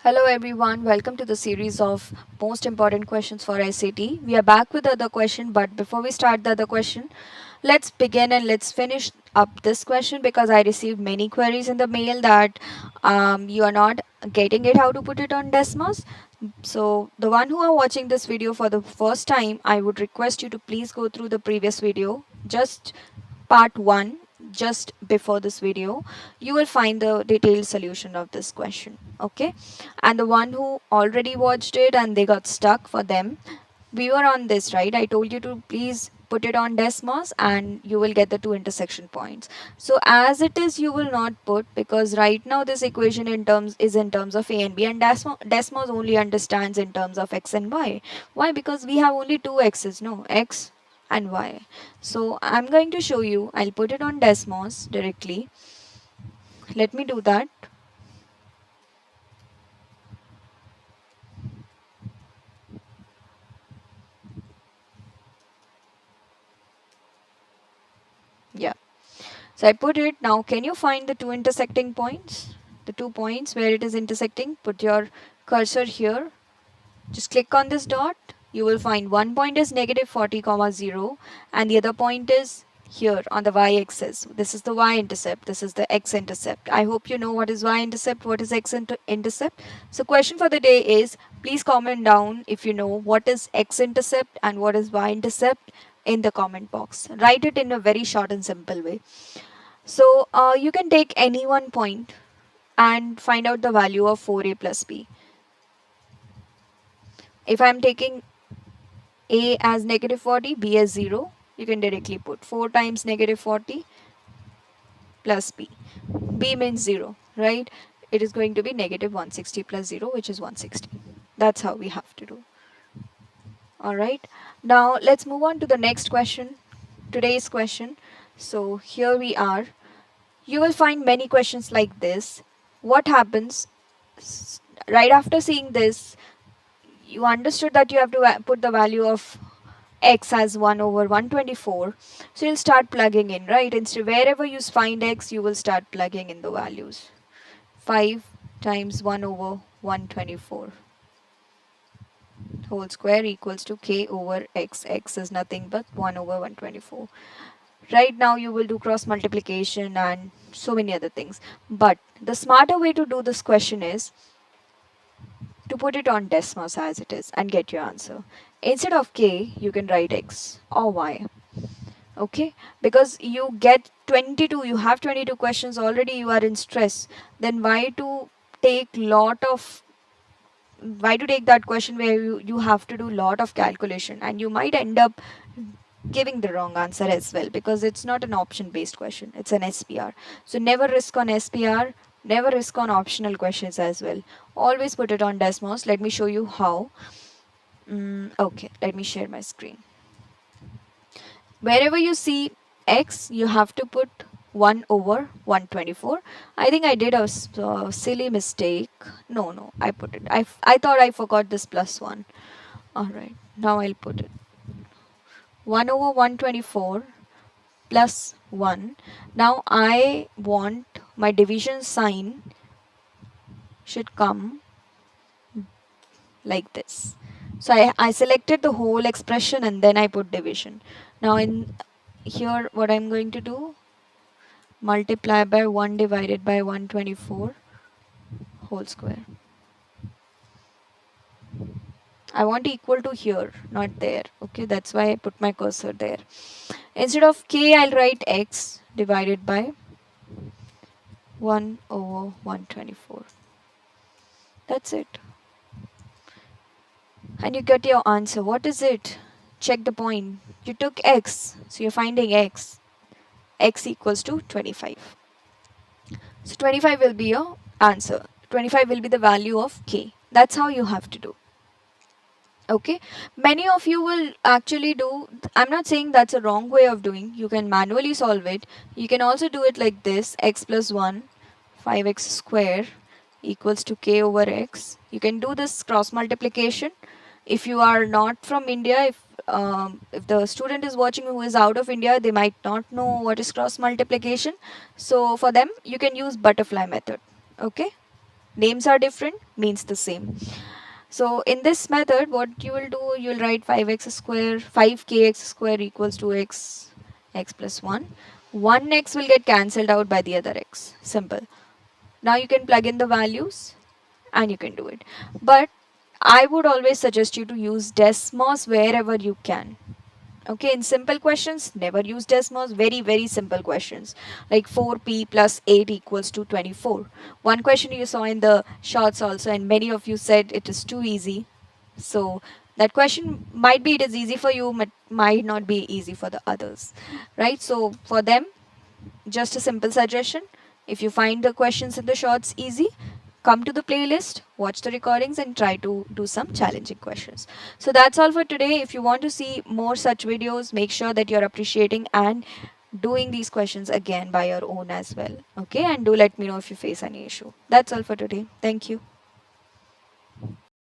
Hello everyone, welcome to the series of most important questions for SAT. We are back with the other question, but before we start the other question, let's begin and let's finish up this question because I received many queries in the mail that you are not getting it how to put it on desmos. So the one who are watching this video for the first time, I would request you to please go through the previous video, just part 1, just before this video. You will find the detailed solution of this question, okay? And the one who already watched it and they got stuck, for them, we were on this, right? I told you to please put it on desmos and you will get the two intersection points. So as it is, you will not put, because right now this equation is in terms of a and b, and desmos only understands in terms of x and y. Why? Because we have only two x's, no, x and y. So I'm going to show you. I'll put it on desmos directly. Let me do that. Yeah. So I put it. Now can you find the two intersecting points? The 2 points where it is intersecting. Put your cursor here. Just click on this dot. You will find one point is negative 40 comma 0 and the other point is here on the y-axis. This is the y-intercept. This is the x-intercept. I hope you know what is y-intercept, what is x-intercept. So question for the day is, please comment down if you know what is x-intercept and what is y-intercept in the comment box. Write it in a very short and simple way. So you can take any one point and find out the value of 4a plus b. If I'm taking a as negative 40, b as 0, you can directly put 4 times negative 40 plus b. B means 0, right? It is going to be negative 160 plus 0, which is 160. That's how we have to do. Alright, now let's move on to the next question, today's question. So here we are. You will find many questions like this. What happens right after seeing this? You understood that you have to put the value of x as 1 over 124. So you'll start plugging in, right? Instead, wherever you find x, you will start plugging in the values. 5 times 1 over 124 whole square equals to k over x. X is nothing but 1 over 124. Right now you will do cross multiplication and so many other things. But the smarter way to do this question is to put it on desmos as it is and get your answer. Instead of k, you can write x or y. Okay, because you get 22, you have 22 questions already, you are in stress. Then why to take that question where you have to do lot of calculation and you might end up giving the wrong answer as well, because it's not an option based question, it's an SPR. So never risk on SPR, never risk on optional questions as well. Always put it on desmos. Let me show you how. Okay, let me share my screen. Wherever you see x, you have to put 1 over 124. I think I did a silly mistake. No, I put it. I thought I forgot this plus 1. Alright, now I'll put it. 1 over 124 plus 1. Now I want my division sign should come like this. So I selected the whole expression and then I put division. Now in here what I'm going to do, multiply by 1 divided by 124 whole square. I want equal to here, not there. Okay, that's why I put my cursor there. Instead of k, I'll write x divided by 1 over 124. That's it. And you get your answer. What is it? Check the point. You took x, so you're finding x. X equals to 25. So 25 will be your answer. 25 will be the value of k. That's how you have to do. Okay, many of you will actually do, I'm not saying that's a wrong way of doing, you can manually solve it. You can also do it like this, x plus 1, 5x square equals to k over x. You can do this cross multiplication. If you are not from India, if the student is watching who is out of India, they might not know what is cross multiplication. So for them, you can use butterfly method. Okay. Names are different, means the same. So in this method, what you will do, you will write 5x square, 5kx square equals to x plus 1. One x will get cancelled out by the other x. Simple. Now you can plug in the values and you can do it. But I would always suggest you to use desmos wherever you can. Okay, in simple questions, never use desmos. Very, very simple questions like 4p plus 8 equals to 24. One question you saw in the shorts also, and many of you said it is too easy. So that question might be it is easy for you, but might not be easy for the others, right? So for them, just a simple suggestion. If you find the questions in the shorts easy, come to the playlist, watch the recordings, and try to do some challenging questions. So that's all for today. If you want to see more such videos, make sure that you're appreciating and doing these questions again by your own as well. Okay, and do let me know if you face any issue. That's all for today. Thank you.